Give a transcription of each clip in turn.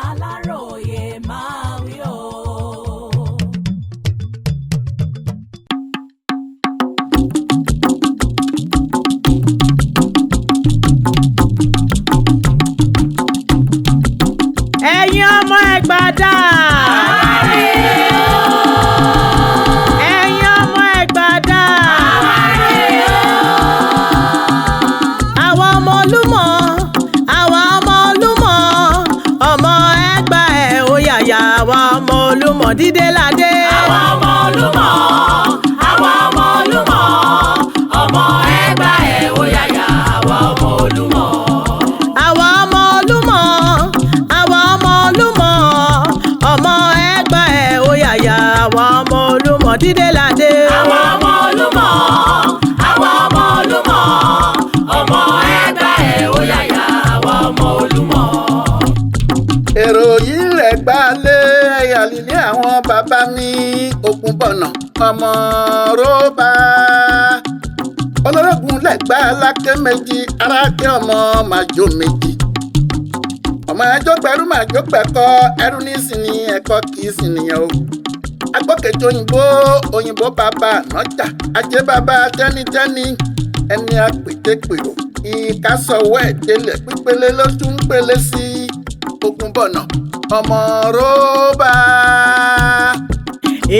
Aláròyé máa wí o. Ẹ̀yin ọmọ Ẹ̀gbá dà. Ẹ̀yin ọmọ Ẹ̀gbá dà. Àwọn ọmọ Olúmọ, àwọn ọmọ Olúmọ, ọmọ Ẹ̀gbá ẹ̀ ó yàyà, àwọn ọmọ Olúmọ dídé ládé. Àwọn ọmọ Olúmọ, àwọn ọmọ Olúmọ, ọmọ Ẹ̀gbá ẹ̀ ó yàyà, àwọn ọmọ Olúmọ. Àwọn ọmọ Olúmọ, àwọn ọmọ Olúmọ, ọmọ Ẹ̀gbá ẹ̀ ó yàyà, àwọn ọmọ Olúmọ dídé ládé. Àwọn ọmọ Olúmọ, àwọn ọmọ Olúmọ, ọmọ Ẹ̀gbá ẹ̀ ó yàyà, àwọn ọmọ Olúmọ. èrò yìí rẹ̀ gbá lé ẹ̀yà lílé àwọn bàbá mi Ògúnbọ̀nà ọmọ róbà olórogún lẹ́gbà aláké méjì aráké ọmọ màjò méjì ọmọ ẹjọ́ gbẹrú màjò gbẹ̀kọ́ ẹrú nísìnyí ẹ̀kọ́ kì í sì nìyẹn o Agbókètóyìnbó òyìnbó bàbá ànájà ajé bàbá tẹ́nitẹ́ni ẹni àpètèpèrò ìkásọ̀wọ́ ẹ̀dẹ́lẹ̀ pípélé ló tún ń pélé sí Ògúnbọ̀nà ọmọ róbà.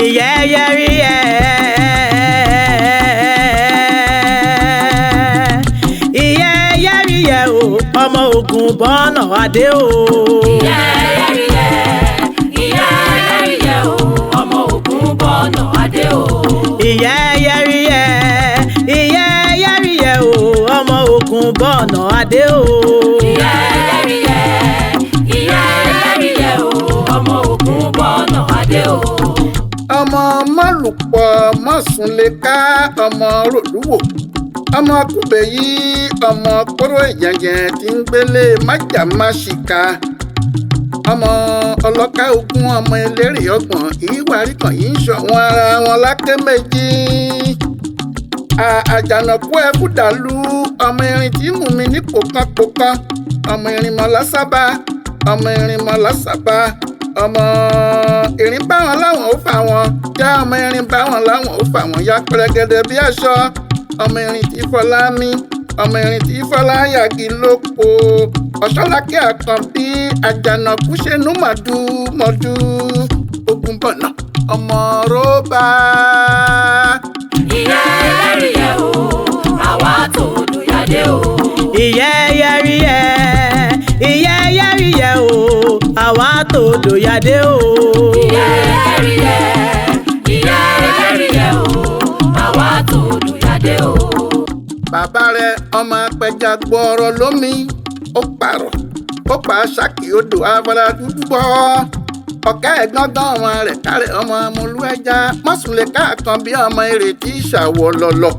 Ìyẹ́yẹ́ríyẹ́ ìyẹ́yẹ́ríyẹ́ o ọmọ Ògúnbọ̀nà adé o. Ìyẹ́yẹ́ríyẹ́, ìyẹ́yẹ́ríyẹ́ o, ọmọ Ògúnbọ̀nà adé o. Ìyẹ́yẹ́ríyẹ́ ìyẹ́yẹ́ríyẹ́ o ọmọ Ògúnbọ̀nà adé o. Ìyẹ́yẹ́ríyẹ́, ìyẹ́yẹ́ríyẹ́ o, ọmọ Ògúnbọ̀nà adé o. ọmọ mọ́lùpọ̀ mọ́sùnléká ọmọ ròlúwò ọmọ kúbẹ̀ yìí ọmọ kóró ìyànjẹ tí ń gbélé májàmáṣìká ọmọ ọlọ́ká ogun ọmọ eléré ọgbọ̀n ìwárí kan yìí ń ṣọ̀wọ́n ara wọn láké méjì àjànàkú ẹkú dàlú ọmọ erin tí mú mi ní pòkánpòkán ọmọ erin mọ́lá sábà ọmọ erin mọ́lá sábà ọmọ erin bá wọn láwọn ó fà wọn já ọmọ erin bá wọn láwọn ó fà wọn ya pẹrẹgẹdẹ bí aṣọ ọmọ erin tí fọlá mí ọmọ erin tí fọlá yàgì lóko ọ̀ṣọ́lákẹ́ àkànbí àjànàkú ṣẹnu mọ̀dúmọ̀dú Ògúnbọ̀nà ọmọ róbà. Ìyẹ́yẹ́ríyẹ́ o, àwa tó lùyàdé o. Ìyẹ́yẹ́ríyẹ́ ìyẹ́yẹ́ríyẹ́ o àwa tó lòyàdé o. Ìyẹ́yẹ́ríyẹ́, ìyẹ́yẹ́ríyẹ́ o, àwa tó lùyàdé o. bàbá rẹ̀ ọmọ apẹja gbọrọ lómi ó pààrọ̀ ó pa ṣáàkì odò afárá dúdú bọ ọ̀ká ẹ̀gbọ́ngàn ọmọ rẹ̀ kárẹ̀ ọmọ amúlú ẹja mọ́sùlẹ̀ káàkan bí ọmọ ìrètí ìṣàwọ̀ lọ̀lọ̀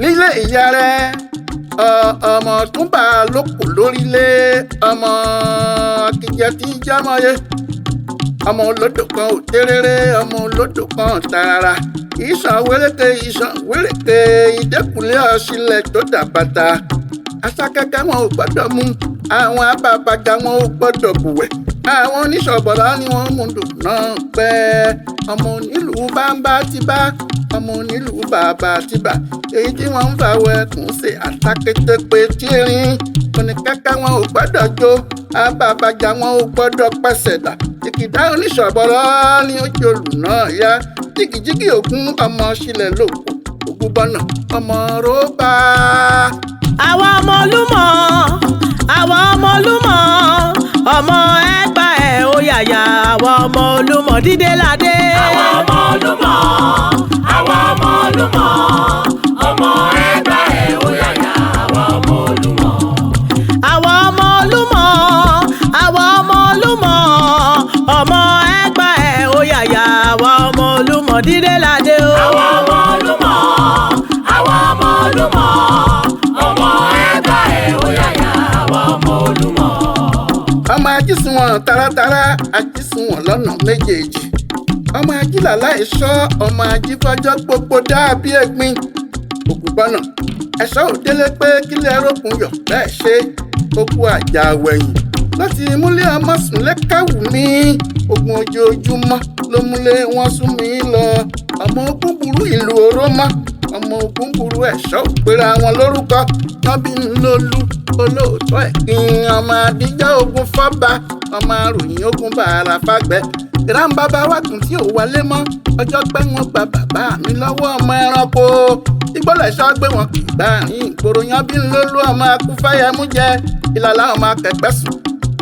nílé ìyá rẹ̀ ọmọ túnbà lóko lórílẹ̀ ọmọ akíjẹ tí ń jámọ́yé ọmọ olódò kan ò tẹ́rẹ́rẹ́ ọmọ olódò kan tààrà ìṣàn wéréke ìdẹ́kùnlé ọ̀ṣìlẹ̀ tó dàbàtà aṣákẹ́kẹ́ wọn ò gbọ́dọ̀ mú àwọn abàbàjà wọn ò gbọ́dọ̀ bùwẹ̀ àwọn oníṣọ̀bọ̀lá ni wọ́n mú dùn náà pẹ́ ọmọ onílùú bámbá ti bá ọmọ onílùú bàbá ti bà èyí tí wọ́n ń fàwọ̀ ẹkùn ṣe àtàkété pé tíírín oníkẹ́kẹ́ wọn ò gbọ́dọ̀ jó abàbàjà wọn ò gbọ́dọ̀ pẹ̀sẹ̀ dà ìkìdá oníṣọ̀bọ̀lá ni ó jolù náà yá jìgìjìgì ògún ọmọ sílẹ̀ lóko Ògúnbọ̀nà ọmọ róbà. Àwọn ọmọ Olúmọ, àwọn ọmọ Olúmọ, ọmọ Ẹ̀gbá ẹ̀ ó yàyà, àwọn ọmọ Olúmọ dídé ládé. Àwọn ọmọ Olúmọ, àwọn ọmọ Olúmọ, ọmọ Ẹ̀gbá ẹ̀ ó yàyà, àwọn ọmọ Olúmọ. Àwọn ọmọ Olúmọ, àwọn ọmọ Olúmọ, ọmọ Ẹ̀gbá ẹ̀ ó yàyà, àwọn ọmọ Olúmọ dídé ládé o. Àwọn ọmọ Olúmọ, àwọn ọmọ Olúmọ, ọmọ Ẹ̀gbá ẹ̀ ó yàyà, àwọn ọmọ Olúmọ. ọmọ ajísùn wọn taratara ajísùn wọn lọ́nà méjèèjì ọmọ ajílàlá ẹ̀ṣọ́ ọmọ ajífọ́jọ́ gbogbo dàbí ẹ̀gbin Ògúnbọ̀nà ẹ̀ṣọ́ òdélé pé kílẹ̀ rókun yọ̀ bẹ́ẹ̀ ṣe ó kú àjà wẹ̀yìn láti múlé ọmọ sùnlé káwù mí ogun ojoojúmọ́ ló múlé wọn sún mi lọ ọmọ ogun burú ìlú oró mọ́ ọmọ ogun burú ẹ̀ṣọ́ òpèrè àwọn lórúkọ wọn bí ń lólú olóòótọ́ ẹ̀kín ọmọ àdíjọ́ ogun fọ́ba ọmọ àròyìn ogun bàrà fàgbẹ́ ìrànbàbà wàgùn tí ò wálé mọ́ ọjọ́ pẹ́ wọn gba bàbá mi lọ́wọ́ ọmọ ẹranko ìgbọ́lẹ̀ṣọ́ gbé wọn kì í gbà rìn ìgboro yan bí ń lólú ọmọ akúfẹ́yẹmú jẹ ìlàlá ọmọ akẹgbẹ́ sùn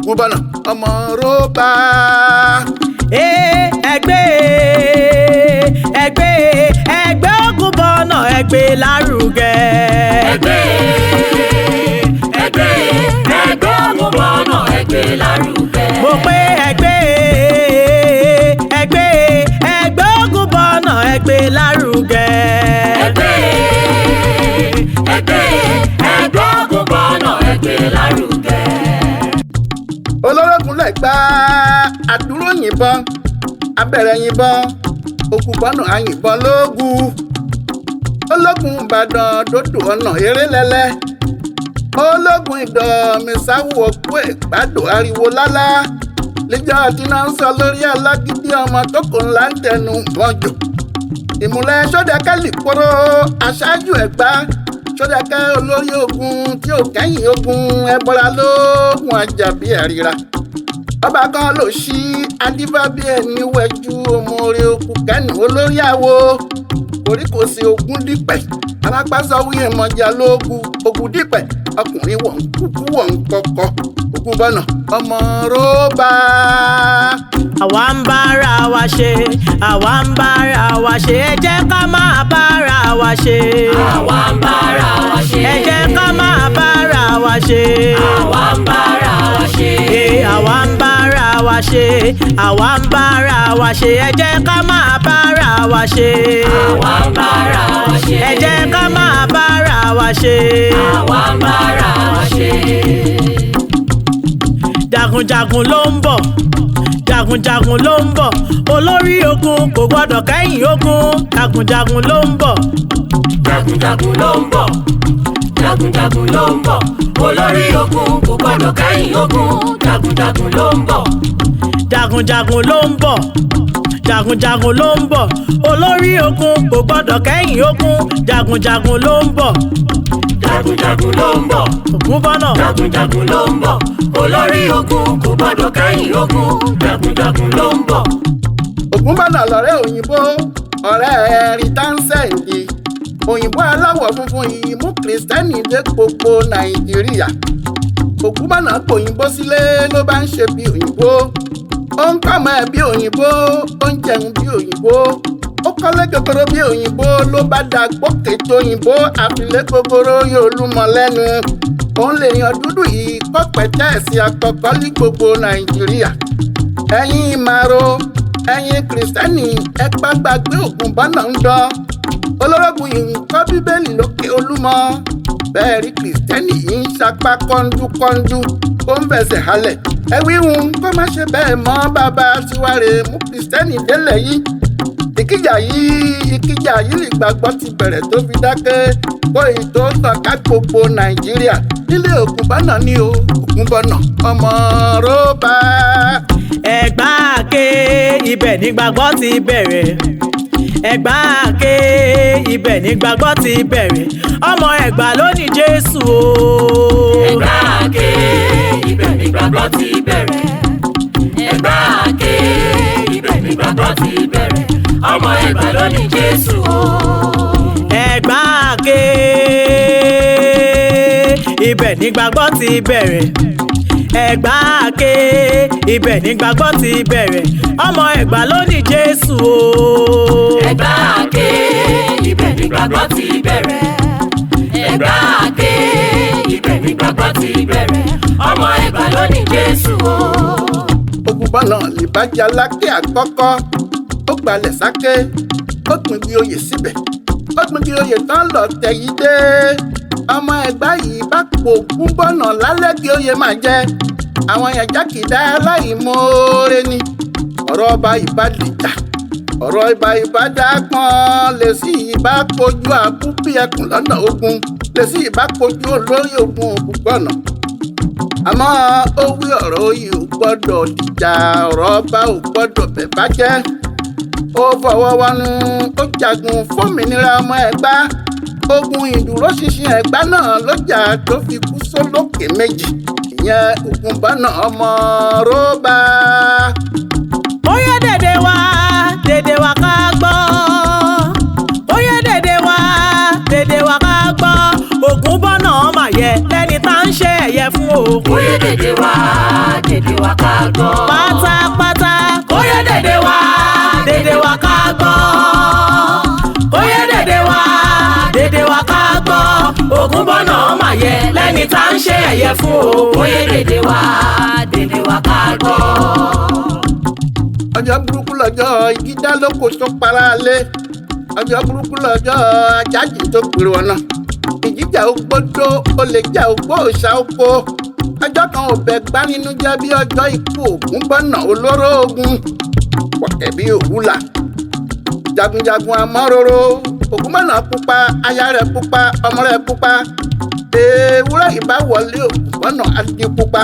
Ògúnbọ̀nà ọmọ rọ́bà. ẹgbẹ́ Ògúnbọ̀nà ẹgbẹ́ lárugẹ. ẹgbẹ́ Ògúnbọ̀nà ẹgbẹ́ lárugẹ. mo pé ẹgbẹ́ Ògúnbọ̀nà ẹgbẹ́ lárugẹ. ẹgbẹ́ Ògúnbọ̀nà ẹgbẹ́ lárugẹ. olórogún lẹ́gbà àdúró yìnbọn abẹ́rẹ́ yìnbọn Ògúnbọ̀nà àyìnbọn lógún ológun Ìbàdàn dòdò ọ̀nà eré lẹ́lẹ́ ológun ìdọ̀mísáwò òkú ìgbàdo ariwo lálá lẹ́jọ́ tí náà ń sọ lórí alágídí ọmọ tó kò ńlá ń tẹnu bọ́jọ̀ ìmùlẹ̀ Ṣódẹkẹ́ kóró aṣáájú Ẹ̀gbá Ṣódẹkẹ́ olórí ogun tí ò kẹ́yìn ogun ẹbọra lóògùn Àjàbí ẹ̀ríra bàbá kan ló ṣí adífábí ẹni wẹjú ọmọọrẹ òkú kẹ́nu olórí àwo koríkòsí Ògúndípẹ̀ alápásọwí ìmọ̀jà lóògùn Ògúndípẹ̀ ọkùnrin wọ̀n kúkú wọ̀n kọ̀kọ̀ Ògúnbọ̀nà ọmọ rọ́bà. àwa ń bára wa ṣe ẹ jẹ́ ká máa bára wa ṣe. àwa ń bára wa ṣe. ẹ jẹ́ ká máa bára wa ṣe. àwa ń bára wa ṣe. àwa ń bára wa ṣe. ẹ jẹ́ ká máa bára wa ṣe. àwa ń bára wa ṣe. ẹ jẹ́ ká máa bára wa ṣe. àwa ń bára wa ṣe. jagunjagun ló ń bọ̀ jagunjagun ló ń bọ̀ olórí ogun kò gbọ́dọ̀ kẹ́yìn ogun jagunjagun ló ń bọ̀. jagunjagun ló ń bọ̀. jagunjagun ló ń bọ̀. olórí ogun kò gbọ́dọ̀ kẹ́yìn ogun jagunjagun ló ń bọ̀. jagunjagun ló ń bọ̀ jagunjagun ló ń bọ̀ olórí ogun kò gbọ́dọ̀ kẹ́yìn ogun jagunjagun ló ń bọ̀. jagunjagun ló ń bọ̀. Ògúnbọ̀nà jagunjagun ló ń bọ̀. olórí ogun kò gbọ́dọ̀ kẹ́yìn ogun jagunjagun ló ń bọ̀. Ògúnbọ̀nà lọ̀rẹ́ òyìnbó ọ̀rẹ́ rìtánsẹ̀ǹdì òyìnbó aláwọ̀ funfun yìí mú kìrìsìtẹ́nì dé gbogbo Nàìjíríà Ògúnbọ̀nà gbòyìnbó sílé ló bá ń ṣe bí òyìnbó ó ń kọ́mọ ẹ̀ bí òyìnbó ó ń jẹun bí òyìnbó ó kọ́lé gogoro bí òyìnbó ló bá da Agbókètóyìnbó àfilé gogoro yóò lúmọ lẹ́nu òun lè yan dúdú yìí kọ́ pẹ̀tẹ́ẹ̀sì àkọ́kọ́ ní gbogbo Nàìjíríà ẹ̀yin ìmàrò ẹ̀yin kìrìsìtẹ́nì ẹ gbàgbé Ògúnbọ̀nà ń dán olórogún yìí ń kọ́ bíbélì lókè Olúmọ bẹ́ẹ̀ rí kìrìsìtẹ́nì yìí ń sapá kọ́ńdúkọ́ńdú ó ń fẹsẹ̀ halẹ̀ ẹ wíhun kó má ṣe bẹ́ẹ̀ mọ́ bàbá tiwárè mú kìrìsìtẹ́nì délẹ̀ yìí ìkìjà yìí lè gbàgbọ́ ti bẹ̀rẹ̀ tó fi dákẹ́ kó èyí tó tàn ká gbogbo Nàìjíríà nílé Ògúnbọ̀nà ni o Ògúnbọ̀nà ọmọ rọ́bà. Ẹ̀gbá ké ibẹ̀ nígbàgbọ́ ti bẹ̀rẹ̀ Ẹ̀gbá ké ibẹ̀ nígbàgbọ́ ti bẹ̀rẹ̀ ọmọ Ẹ̀gbá ló ní Jésù o. Ẹ̀gbá ké ibẹ̀ nígbàgbọ́ ti bẹ̀rẹ̀ Ẹ̀gbá ké ibẹ̀ nígbàgbọ́ ti bẹ̀rẹ̀ ọmọ Ẹ̀gbá ló ní Jésù o. Ẹ̀gbá ké ibẹ̀ nígbàgbọ́ ti bẹ̀rẹ̀ Ẹ̀gbá ké ibẹ̀ nígbàgbọ́ ti bẹ̀rẹ̀ ọmọ Ẹ̀gbá ló ní Jésù o. Ẹ̀gbá ké ibẹ̀ nígbàgbọ́ ti bẹ̀rẹ̀ Ẹ̀gbá ké ibẹ̀ nígbàgbọ́ ti bẹ̀rẹ̀ ọmọ Ẹ̀gbá ló ní Jésù o. Ògúnbọ̀nà lìbájá lákè àkọ́kọ́ ó gbalẹ̀ sáké ó gbìn bí oyè síbẹ̀ ó gbìn bí oyè tán lọ tẹ̀ yí dé ọmọ Ẹ̀gbá yìí bá pò Ògúnbọ̀nà lálẹ́ kí oyè máa jẹ àwọn yẹn jákèjá aláìmoore ni ọ̀rọ̀ ọba ìbá dìjà ọ̀rọ̀ ìbá dápọ́n lè sí ìbá kojú àkúbí ẹkùn lọ́nà ogun lè sí ìbá kojú olórí ogun Ògúnbọ̀nà àmọ́ ó wí ọ̀rọ̀ oyè ò gbọ́dọ̀ dìjà ọ̀rọ̀ ọba ò gbọ́dọ̀ bẹ̀ bàjẹ́ ó fọwọ́ wọnú ó jagun fómìnira ọmọ Ẹ̀gbá ogun ìdúróṣinṣin Ẹ̀gbá náà ló jà tó fi kú sólókè méjì ìyẹn Ògúnbọ̀nà ọmọ Róbà. Bóyá dèdè wa ká gbọ́. Bóyá dèdè wa ká gbọ́. Ògúnbọ̀nà ọmọ yẹ lẹ́ni tá ń ṣe ẹ̀yẹ fún o. Bóyá dèdè wa ká gbọ́. Pátápátá. Bóyá dèdè wa ká gbọ́. Bóyá dèdè wa ká gbọ́. Ògúnbọ̀nà ọmọ yẹ lẹ́ni tá ń ṣe ẹ̀yẹ fún o. Bóyá dèdè wa ká gbọ́. Ọjọ́ burúkú lọ́jọ́ igi dá lóko tó para lé ọjọ́ burúkú lọ́jọ́ ajájì tó pèrò ọ̀nà ìjíjà ògbódó olè jà ògbó òòṣà oko ọjọ́ kan ò bẹ gbá nínú jẹ́ bí ọjọ́ ikú Ògúnbọ̀nà olóró ogun pọ̀kẹ́ bí òwúlà jagunjagun amọ́róró Ògúnbọ̀nà pupa aya rẹ̀ pupa ọmọ rẹ̀ pupa ewúrẹ́ ìbá wọlé Ògúnbọ̀nà á di pupa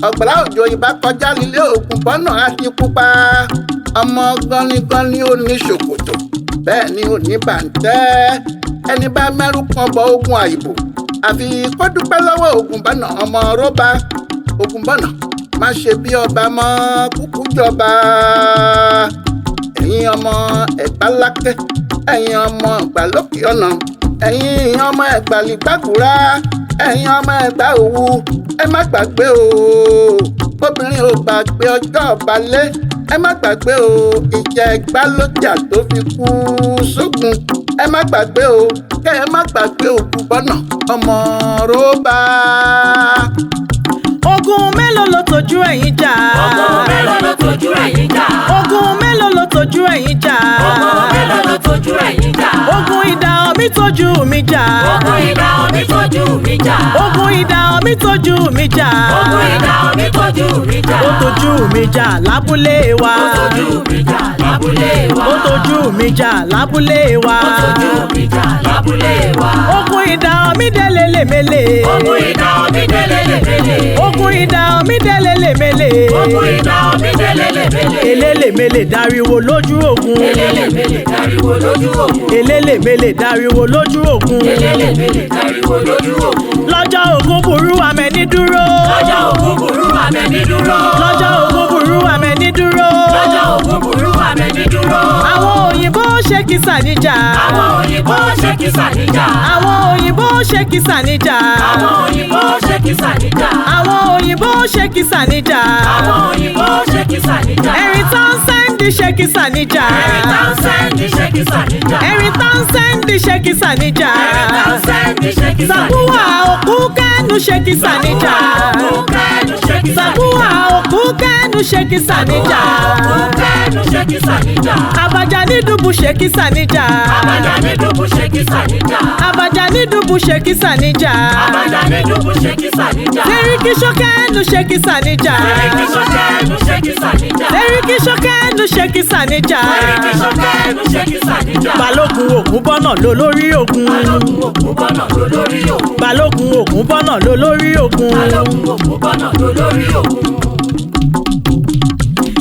ọ̀gbàrá òjò ìbá kọjá nílé Ògúnbọ̀nà á di pupa ọmọ gánigánni ó ní ṣòkòtò bẹ́ẹ̀ ni ò ní bàǹtẹ́ ẹni bá mẹ́rù kan bọ ogun àìbò àfi kó dúpẹ́ lọ́wọ́ Ògúnbọ̀nà ọmọ Róbà Ògúnbọ̀nà má ṣe bí ọba mọ́ kúkú jọba ẹ̀yin ọmọ Ẹ̀gbá lákẹ́ ẹ̀yin ọmọ Ẹ̀gbá lókè ọ̀nà ẹ̀yin ọmọ Ẹ̀gbá lìgbàgùrá ẹ̀yin ọmọ Ẹ̀gbá òwu ẹ má gbàgbé o obìnrin ò gbàgbé ọjọ́ ọ̀balẹ̀ ẹ má gbàgbé o ìjà Ẹ̀gbá ló jà tó fi kú sógun ẹ má gbàgbé o kẹ ẹ má gbàgbé Ògúnbọ̀nà ọmọ Róbà. Ogun mélòó ló tójú ẹ̀yin jà? Ogun mélòó ló tójú ẹ̀yin jà? Ogun mélòó ló tójú ẹ̀yin jà? Ogun mélòó ló tójú ẹ̀yin jà? Ogun idà omi tójú mi jà. Ogun idà omi tójú mi jà. Ogun idà omi tójú mi jà. Ogun idà omi tójú mi jà. Ó tójú mi jà lábúlé wa. Ó tójú mi jà lábúlé wa. Ó tójú mi jà lábúlé wa. Ó tójú mi jà lábúlé wa. Ogun idà omi délé lèmélé. Ogun idà omi délé lèmélé. Ogun idà omi délé lèmélé. Ogun idà omi délé lèmélé. Elélémélé dáríwo lójú ogun. Elélémélé dáríwo lójú ogun. Elélémélé dáríwo lójú ogun. Elélémélé dáríwo lójú ogun. Lọ́jọ́ ogun burú àmẹ́ni dúró. Lọ́jọ́ ogun burú àmẹ́ni dúró. Lọ́jọ́ ogun burú àmẹ́ni dúró. Lọ́jọ́ ogun burú àmẹ́ni dúró. Àwọn òyìnbó ṣe kìsà níjà. Àwọn òyìnbó ṣe kìsà níjà. Àwọn òyìnbó ṣe kìsà níjà. Àwọn òyìnbó ṣe kìsà níjà. Àwọn òyìnbó ṣe kìsà níjà. Àwọn òyìnbó ṣe kìsà níjà. Ẹ̀rín tán sẹ́ndì ṣe kìsà níjà. Ẹ̀rín tán sẹ́ndì ṣe kìsà níjà. Ẹ̀rín tán sẹ́ndì ṣe kìsà níjà. Ẹ̀rín tán sẹ́ndì ṣe kìsà níjà. Sàbúwà òkú kẹ́nu ṣe kìsà níjà. Òkú kẹ́nu ṣe kìsà níjà. Sàbúwà òkú kẹ́nu ṣe kìsà níjà. Òkú kẹ́nu ṣe kìsà níjà. Àbàjá ní dùbù ṣe kìsà níjà. Àbàjá ní dùbù ṣe kìsà níjà. Àbàjá ní dùbù ṣe kìsà níjà. Àbàjá ní dùbù ṣe kìsà níjà. Sẹ́ríkì ṣókẹ́nu ṣe kìsà níjà. Sẹ́ríkì ṣókẹ́nu ṣe kìsà níjà. Sẹ́ríkì ṣókẹ́nu ṣe kìsà níjà. Sẹ́ríkì ṣókẹ́nu ṣe kìsà níjà. Balógun Ògúnbọ̀nà lólórí ogun. Balogun Ògúnbọ̀nà lólórí ogun. Balógun Ògúnbọ̀nà lólórí ogun. Balogun Ògúnbọ̀nà lólórí ogun.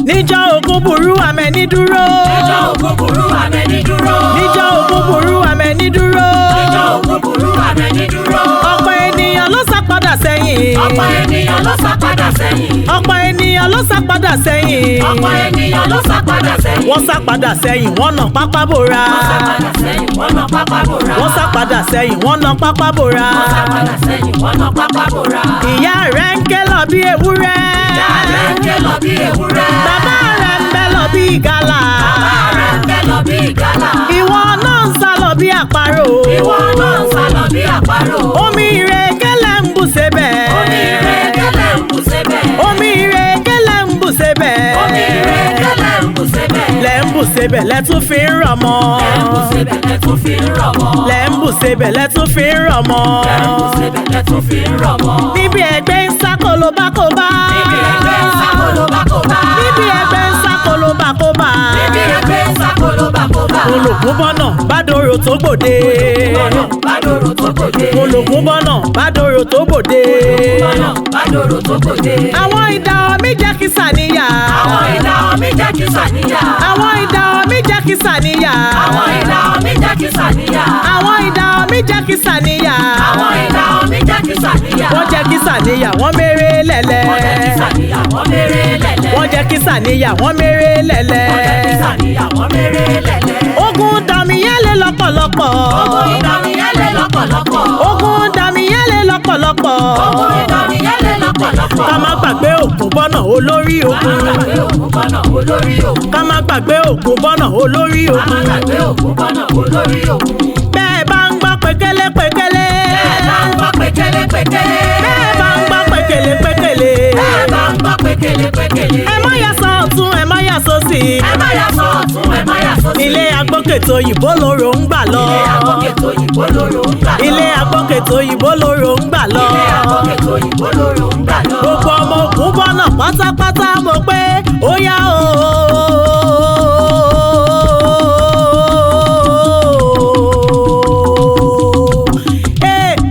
Níjọ́ ogun burú àmẹ́ni dúró. Níjọ́ ogun burú àmẹ́ni dúró. Níjọ́ ogun burú àmẹ́ni dúró. Níjọ́ ogun burú àmẹ́ni dúró. Ọ̀pọ̀ ènìyàn ló sá padà sẹ́yìn. Ọ̀pọ̀ ènìyàn ló sá padà sẹ́yìn. Ọ̀pọ̀ ènìyàn ló sá padà sẹ́yìn. Ọ̀pọ̀ ènìyàn ló sá padà sẹ́yìn. Wọ́n sá padà sẹ́yìn wọ́n nà pápá bora. Wọ́n sá padà sẹ́yìn wọ́n nà pápá bora. Wọ́n sá padà sẹ́yìn wọ́n nà pápá bora. Wọ́n sá padà sẹ́yìn wọ́n nà pápá bora. Ìyá rẹ̀ ń ké lọ bí ewúrẹ́. Ìyá rẹ̀ ń ké lọ bí ewúrẹ́. Bàbá rẹ̀ ń bẹ́ lọ bí ìgalà. Bàbá rẹ̀ ń ké lọ bí ìgalà. Ìwọ náà ń sá lọ bí àparò. Ìwọ náà ń sá lọ bí àparò. Omi ìrèké lẹ̀ ń bù sebẹ̀. Omi ìrèké lẹ̀ ń bù sebẹ̀. Omi ìrèké lẹ̀ ń bù sebẹ̀. Omi ìrèké lẹ̀ ń bù sebẹ̀. Lẹ̀ ń bù sebẹ̀ lẹ̀ tún fi ń rọ̀ mọ́. Lẹ̀ ń bù sebẹ̀ lẹ̀ tún fi ń rọ̀ mọ́. Lẹ̀ ń bù sebẹ̀ lẹ̀ tún fi ń rọ̀ mọ́. Lẹ̀ ń bù sebẹ̀ lẹ̀ tún fi ń rọ̀ mọ́. Níbi ẹgbẹ́ ń sá kolobákobá. Níbi ẹgbẹ́ ń sá kolobákobá. Níbi ẹgbẹ́ ń sá kolobákobá. Níbi ẹgbẹ́ ń sá kolobákobá. Ológun Ògúnbọ̀nà bádòrò tó gbòde. Ògúnbọ̀nà bádòrò tó gbòde. Mo l'Ògúnbọ̀nà bádòrò tó gbòde. Ògúnbọ̀nà bádòrò tó gbòde. Àwọn idà omi jẹ́ kí sàníyà. Àwọn idà omi jẹ́ kí sàníyà. Àwọn idà omi jẹ́ kí sàníyà. Àwọn idà omi jẹ́ kí sàníyà. Àwọn idà omi jẹ́ kí sàníyà. Àwọn idà omi jẹ́ kí sàníyà. Wọ́n jẹ́ kí sàníyà wọ́n méré lẹ̀lẹ̀. Wọ́n jẹ́ kí sàníyà wọ́n méré lẹ̀lẹ̀. Wọ́n jẹ́ kí sàníyà wọ́n méré lẹ̀lẹ̀. Wọ́n jẹ́ kí sàníyà wọ́n méré lẹ̀lẹ̀. Ogun dàmíyẹ́lé lọ́pọ̀lọpọ̀. Ogun ìdàmíyẹ́lé lọ́pọ̀lọpọ̀. Ogun dàmíyẹ́lé lọ́pọ̀lọpọ̀. Ogun ìdàmíyẹ́lé lọ́pọ̀lọpọ̀. Ká má gbàgbé Ògúnbọ̀nà olórí Ká má ogun. gbàgbé Ògúnbọ̀nà olórí ogun. Ká má gbàgbé Ògúnbọ̀nà olórí Ká má ogun. gbàgbé Ògúnbọ̀nà olórí ogun. Bẹ́ẹ̀ bá ń gbọ́ pékélé pékélé. Bẹ́ẹ̀ bá ń gbọ́ pékélé pékélé. Bẹ́ẹ̀ bá ń gbọ́ pékélé pékélé. Bẹ́ẹ̀ bá ń gbọ́ pékélé pékélé. Ẹ má yà sọ ọ̀tún ẹ má yà sósì. Ẹ má yà sọ ọ̀tún ẹ má yà sósì. Ilé Agbókètóyìnbó lóró ń gbà lọ. Ilé Agbókètóyìnbó lóró ń gbà lọ. Ilé Agbókètóyìnbó lóró ń gbà lọ. Ilé Agbókètóyìnbó lóró ń gbà lọ. Gbogbo ọmọ Ògúnbọ̀nà pátápátá mo pé ó yá o.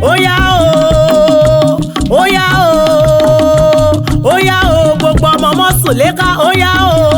Ó yá o. Ó yá o. Ó yá o. Gbogbo ọmọ Mọ́sùlẹ́ká ó yá o.